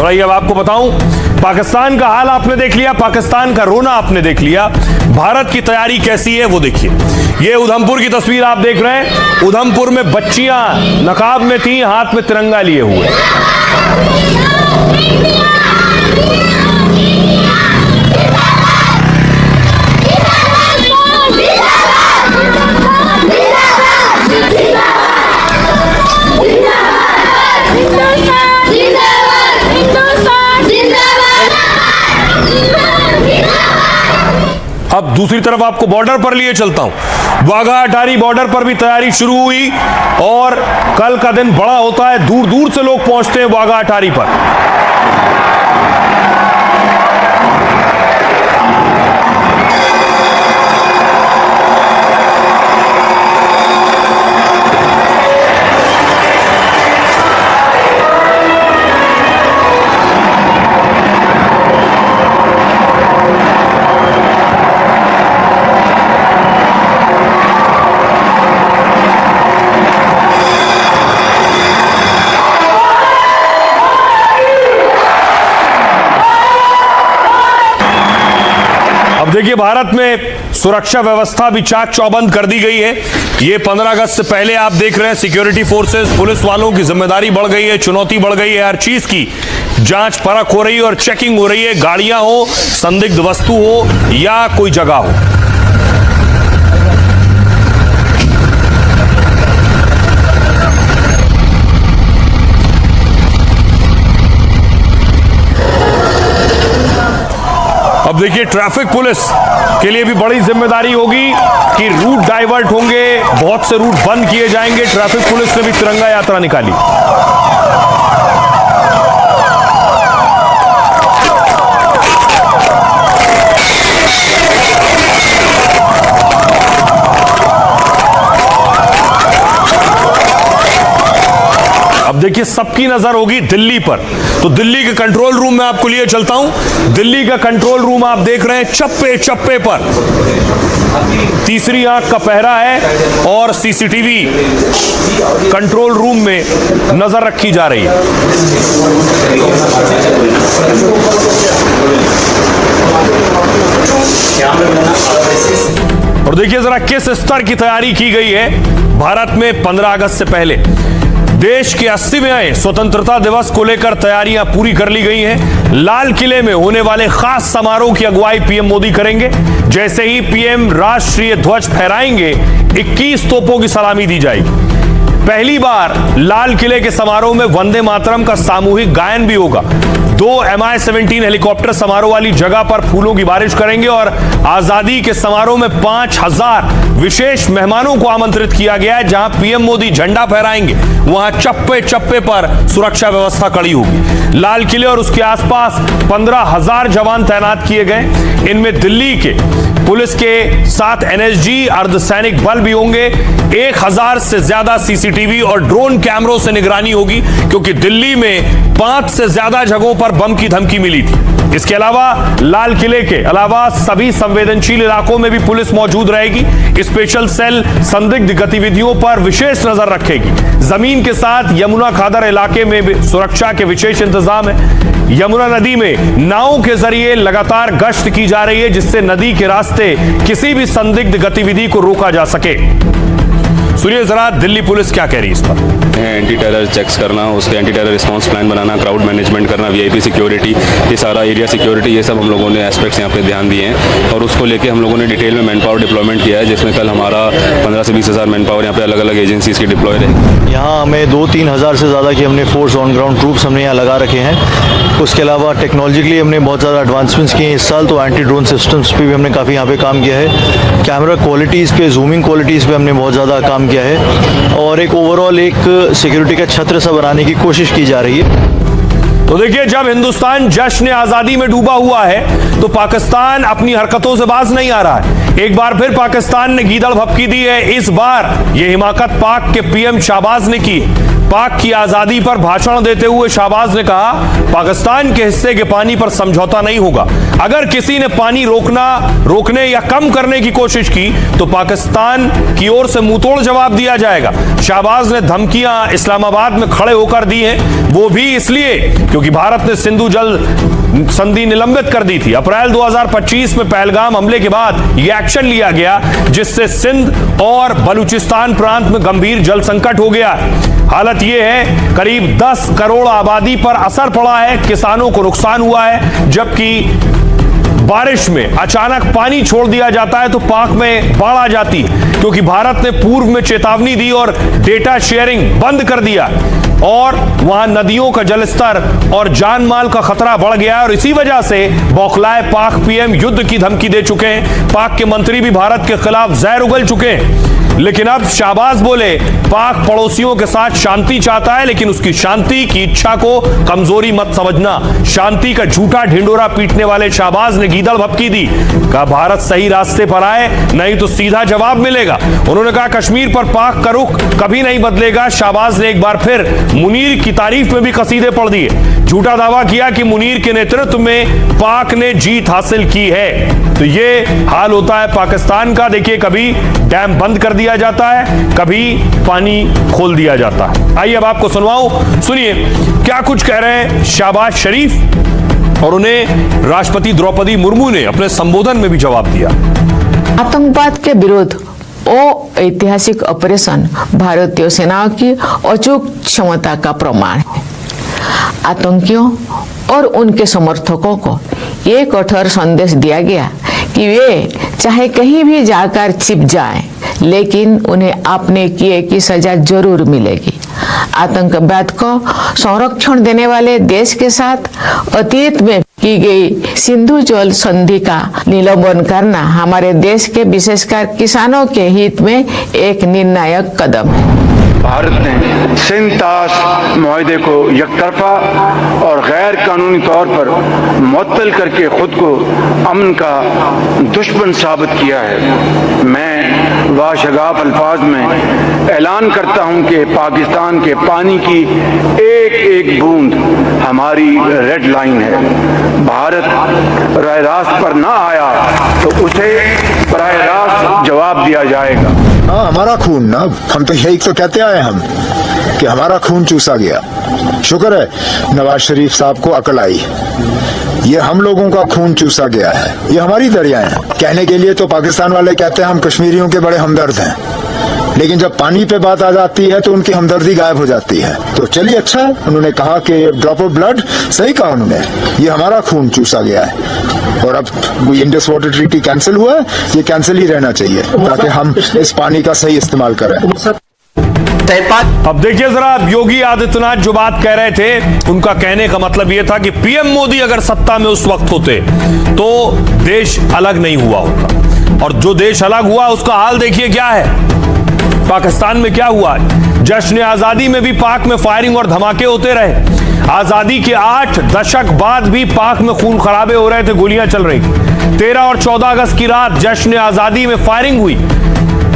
और आइए अब आपको बताऊं, पाकिस्तान का हाल आपने देख लिया, पाकिस्तान का रोना आपने देख लिया, भारत की तैयारी कैसी है वो देखिए। ये उधमपुर की तस्वीर आप देख रहे हैं। उधमपुर में बच्चियां नकाब में थी, हाथ में तिरंगा लिए हुए। अब दूसरी तरफ आपको बॉर्डर पर लिए चलता हूं। वाघा अटारी बॉर्डर पर भी तैयारी शुरू हुई और कल का दिन बड़ा होता है, दूर दूर से लोग पहुंचते हैं वाघा अटारी पर। अब देखिए, भारत में सुरक्षा व्यवस्था भी चाक चौबंद कर दी गई है। ये 15 अगस्त से पहले आप देख रहे हैं, सिक्योरिटी फोर्सेस, पुलिस वालों की जिम्मेदारी बढ़ गई है, चुनौती बढ़ गई है, हर चीज की जांच परख हो रही है और चेकिंग हो रही है, गाड़ियां हो, संदिग्ध वस्तु हो या कोई जगह हो। अब देखिए, ट्रैफिक पुलिस के लिए भी बड़ी जिम्मेदारी होगी कि रूट डाइवर्ट होंगे, बहुत से रूट बंद किए जाएंगे। ट्रैफिक पुलिस ने भी तिरंगा यात्रा निकाली। अब देखिए, सबकी नजर होगी दिल्ली पर, तो दिल्ली के कंट्रोल रूम में आपको लिए चलता हूं। दिल्ली का कंट्रोल रूम आप देख रहे हैं, चप्पे चप्पे पर तीसरी आंख का पहरा है और सीसीटीवी कंट्रोल रूम में नजर रखी जा रही है। और देखिए जरा किस स्तर की तैयारी की गई है भारत में 15 अगस्त से पहले। देश के 80वें स्वतंत्रता दिवस को लेकर तैयारियां पूरी कर ली गई हैं। लाल किले में होने वाले खास समारोह की अगुवाई पीएम मोदी करेंगे। जैसे ही पीएम राष्ट्रीय ध्वज फहराएंगे, 21 तोपों की सलामी दी जाएगी। पहली बार लाल किले के समारोह में वंदे मातरम का सामूहिक गायन भी होगा। 2 MI-17 हेलीकॉप्टर समारोह वाली जगह पर फूलों की बारिश करेंगे और आजादी के समारोह में 5000 विशेष मेहमानों को आमंत्रित किया गया है। जहां पीएम मोदी झंडा फहराएंगे, वहां चप्पे चप्पे पर सुरक्षा व्यवस्था कड़ी होगी। लाल किले और उसके आसपास 15,000 जवान तैनात किए गए। इनमें दिल्ली के पुलिस के साथ NSG अर्धसैनिक बल भी होंगे। 1000 से ज्यादा CCTV और ड्रोन कैमरों से निगरानी होगी, क्योंकि दिल्ली में 5 से ज्यादा जगहों पर बम की धमकी मिली थी। इसके अलावा लाल किले के अलावा सभी संवेदनशील इलाकों में भी पुलिस मौजूद रहेगी। स्पेशल सेल संदिग्ध गतिविधियों पर विशेष नजर रखेगी। जमीन के साथ यमुना खादर इलाके में भी सुरक्षा के विशेष इंतजाम है। यमुना नदी में नावों के जरिए लगातार गश्त की जा रही है, जिससे नदी के रास्ते किसी भी संदिग्ध गतिविधि को रोका जा सके। सुनिए जरा दिल्ली पुलिस क्या कह रही है इस पर। एंटी टेरर चेक्स करना, उसके एंटी टेरर रिस्पांस प्लान बनाना, क्राउड मैनेजमेंट करना, VIP सिक्योरिटी, ये सारा एरिया सिक्योरिटी, ये सब हम लोगों ने एस्पेक्ट्स यहाँ पे ध्यान दिए हैं। और उसको लेके हम लोगों ने डिटेल में मैन पावर डिप्लॉयमेंट किया है, जिसमें कल हमारा 15 से 20 हज़ार मैन पावर यहाँ पे अलग अलग एजेंसीज की डिप्लॉय रहेगी। यहाँ हमें 2-3 हज़ार से ज़्यादा की हमने फोर्स ऑन ग्राउंड ट्रूप्स हमने यहाँ लगा रखे हैं। उसके अलावा टेक्नोलॉजिकली हमने बहुत ज़्यादा एडवांसमेंट्स किए हैं इस साल, तो एंटी ड्रोन सिस्टम्स पे भी हमने काफ़ी यहाँ पे काम किया है। कैमरा क्वालिटीज़ पे, जूमिंग क्वालिटीज़ पे हमने बहुत ज़्यादा काम किया है और एक ओवरऑल एक सिक्योरिटी का छत्र सा बनाने की कोशिश की जा रही है। तो देखिए, जब हिंदुस्तान जश्न आजादी में डूबा हुआ है, तो पाकिस्तान अपनी हरकतों से बाज नहीं आ रहा है। एक बार फिर पाकिस्तान ने गीदड़ भभकी दी है। इस बार यह हिमाकत पाक के PM शाहबाज ने की। पाक की आजादी पर भाषण देते हुए शाहबाज ने कहा, पाकिस्तान के हिस्से के पानी पर समझौता नहीं होगा। अगर किसी ने पानी रोकने या कम करने की कोशिश की तो पाकिस्तान की ओर से मुंहतोड़ जवाब दिया जाएगा। शाहबाज ने धमकियां इस्लामाबाद में खड़े होकर दी हैं, वो भी इसलिए क्योंकि भारत ने सिंधु जल संधि निलंबित कर दी थी। अप्रैल 2025 में पहलगाम हमले के बाद यह एक्शन लिया गया, जिससे सिंध और बलूचिस्तान प्रांत में गंभीर जल संकट हो गया। हालत यह है, करीब 10 करोड़ आबादी पर असर पड़ा है, किसानों को नुकसान हुआ है। जबकि बारिश में अचानक पानी छोड़ दिया जाता है तो पाक में बाढ़ आ जाती है, क्योंकि भारत ने पूर्व में चेतावनी दी और डेटा शेयरिंग बंद कर दिया और वहां नदियों का जलस्तर और जान माल का खतरा बढ़ गया है। और इसी वजह से बौखलाए पाक पीएम युद्ध की धमकी दे चुके हैं। पाक के मंत्री भी भारत के खिलाफ जहर उगल चुके हैं। लेकिन अब शाहबाज बोले, पाक पड़ोसियों के साथ शांति चाहता है, लेकिन उसकी शांति की इच्छा को कमजोरी मत समझना। शांति का झूठा ढिंडोरा पीटने वाले शाहबाज ने गीदड़ भपकी दी, कहा भारत सही रास्ते पर आए, नहीं तो सीधा जवाब मिलेगा। उन्होंने कहा कश्मीर पर पाक का रुख कभी नहीं बदलेगा। शाहबाज ने एक बार फिर मुनीर की तारीफ में भी कसीदे पढ़ दिए। झूठा दावा किया कि मुनीर के नेतृत्व में पाक ने जीत हासिल की है। तो ये हाल होता है पाकिस्तान का। देखिए, कभी डैम बंद कर दिया जाता है, कभी पानी खोल दिया जाता है। आइए अब आपको सुनवाऊं, सुनिए क्या कुछ कह रहे हैं शाहबाज शरीफ, और उन्हें राष्ट्रपति द्रौपदी मुर्मू ने अपने संबोधन में भी जवाब दिया। आतंकवाद के विरुद्ध ऐतिहासिक ऑपरेशन भारतीय सेनाओं की अचूक क्षमता का प्रमाण है। आतंकियों और उनके समर्थकों को ये कठोर संदेश दिया गया कि वे चाहे कहीं भी जाकर छिप जाएं, लेकिन उन्हें आपने किए की सजा जरूर मिलेगी। आतंकवाद को संरक्षण देने वाले देश के साथ अतीत में की गई सिंधु जल संधि का निलंबन करना हमारे देश के विशेषकर किसानों के हित में एक निर्णायक कदम है। भारत ने सिंध ताश मुआहदे को यकतरफा और गैर कानूनी तौर पर मुअत्तल करके खुद को अमन का दुश्मन साबित किया है। मैं वाशगाफ अल्फाज में ऐलान करता हूं कि पाकिस्तान के पानी की एक एक बूंद हमारी रेड लाइन है। भारत राह रास्त पर ना आया तो उसे राह रास्त जवाब दिया जाएगा। हाँ, हमारा खून ना, हम तो यही तो कहते आए हम कि हमारा खून चूसा गया। शुक्र है नवाज शरीफ साहब को अकल आई। ये हम लोगों का खून चूसा गया है, ये हमारी दरियाएं हैं। कहने के लिए तो पाकिस्तान वाले कहते हैं हम कश्मीरियों के बड़े हमदर्द हैं, लेकिन जब पानी पे बात आ जाती है तो उनकी हमदर्दी गायब हो जाती है। तो चलिए, अच्छा है उन्होंने कहा कि ड्रॉप ऑफ ब्लड, सही कहा उन्होंने, ये हमारा खून चूसा गया है। और अब इंडस वाटर ट्रीटी कैंसिल हुआ है, ये कैंसिल ही रहना चाहिए ताकि हम इस पानी का सही इस्तेमाल करें। अब देखिए जरा, योगी आदित्यनाथ जो बात कह रहे थे, उनका कहने का मतलब यह था कि पीएम मोदी अगर सत्ता में उस वक्त होते तो देश अलग नहीं हुआ होता। और जो देश अलग हुआ उसका हाल देखिए क्या है। पाकिस्तान में क्या हुआ, जश्न आजादी में भी पाक में फायरिंग और धमाके होते रहे। आजादी के 8 दशक बाद भी पाक में खून खराबे हो रहे थे, गोलियां चल रही थी। 13 और 14 अगस्त की रात जश्न आजादी में फायरिंग हुई।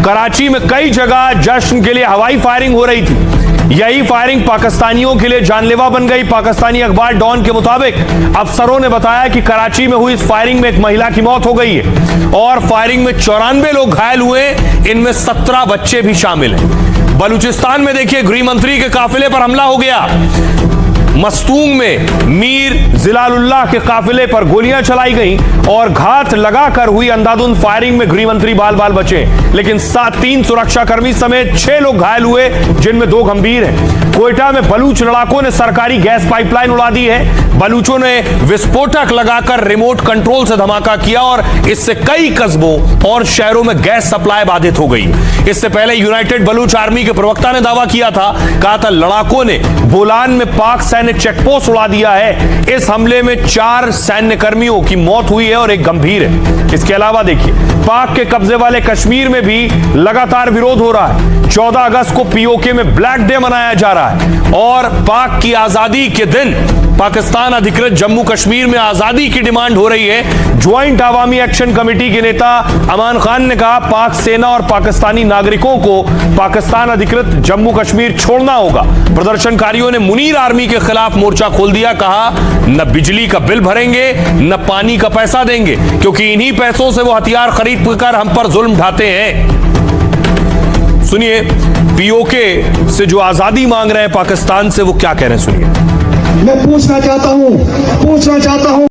कराची में कई जगह जश्न के लिए हवाई फायरिंग हो रही थी। यही फायरिंग पाकिस्तानियों के लिए जानलेवा बन गई। पाकिस्तानी अखबार डॉन के मुताबिक अफसरों ने बताया कि कराची में हुई इस फायरिंग में एक महिला की मौत हो गई है और फायरिंग में 94 लोग घायल हुए, इनमें 17 बच्चे भी शामिल हैं। बलूचिस्तान में देखिए, गृह मंत्री के काफिले पर हमला हो गया। मस्तूंग में मीर जिलालुल्लाह के काफिले पर गोलियां चलाई गईं और घात लगाकर हुई अंधाधुंध फायरिंग में गृहमंत्री बाल बाल बचे, लेकिन 3 सुरक्षाकर्मी समेत 6 लोग घायल हुए, जिनमें 2 गंभीर हैं। कोयटा में बलूच लड़ाकों ने सरकारी गैस पाइपलाइन उड़ा दी है। बलूचों ने विस्फोटक लगाकर रिमोट कंट्रोल से धमाका किया और इससे कई कस्बों और शहरों में गैस सप्लाई बाधित हो गई। इससे पहले यूनाइटेड बलूच आर्मी के प्रवक्ता ने दावा किया था, कहा था लड़ाकों ने बोलान में पाक सैन्य चेकपोस्ट उड़ा दिया है। इस हमले में 4 सैन्य कर्मियों की मौत हुई है और एक गंभीर है। इसके अलावा देखिए, पाक के कब्जे वाले कश्मीर में भी लगातार विरोध हो रहा है। 14 अगस्त को पीओके में ब्लैक डे मनाया जा रहा है और पाक की आजादी के दिन पाकिस्तान अधिकृत जम्मू कश्मीर में आजादी की डिमांड हो रही है। ज्वाइंट अवामी एक्शन कमेटी के नेता अमान खान ने कहा, पाक सेना और पाकिस्तानी नागरिकों को पाकिस्तान अधिकृत जम्मू कश्मीर छोड़ना होगा। प्रदर्शनकारियों ने मुनीर आर्मी के खिलाफ मोर्चा खोल दिया। कहा, न बिजली का बिल भरेंगे न पानी का पैसा देंगे, क्योंकि इन्हीं पैसों से वो हथियार खरीद कर हम पर जुल्म ढाते हैं। सुनिए, पीओके से जो आजादी मांग रहे हैं पाकिस्तान से, वो क्या कह रहे हैं, सुनिए। मैं पूछना चाहता हूं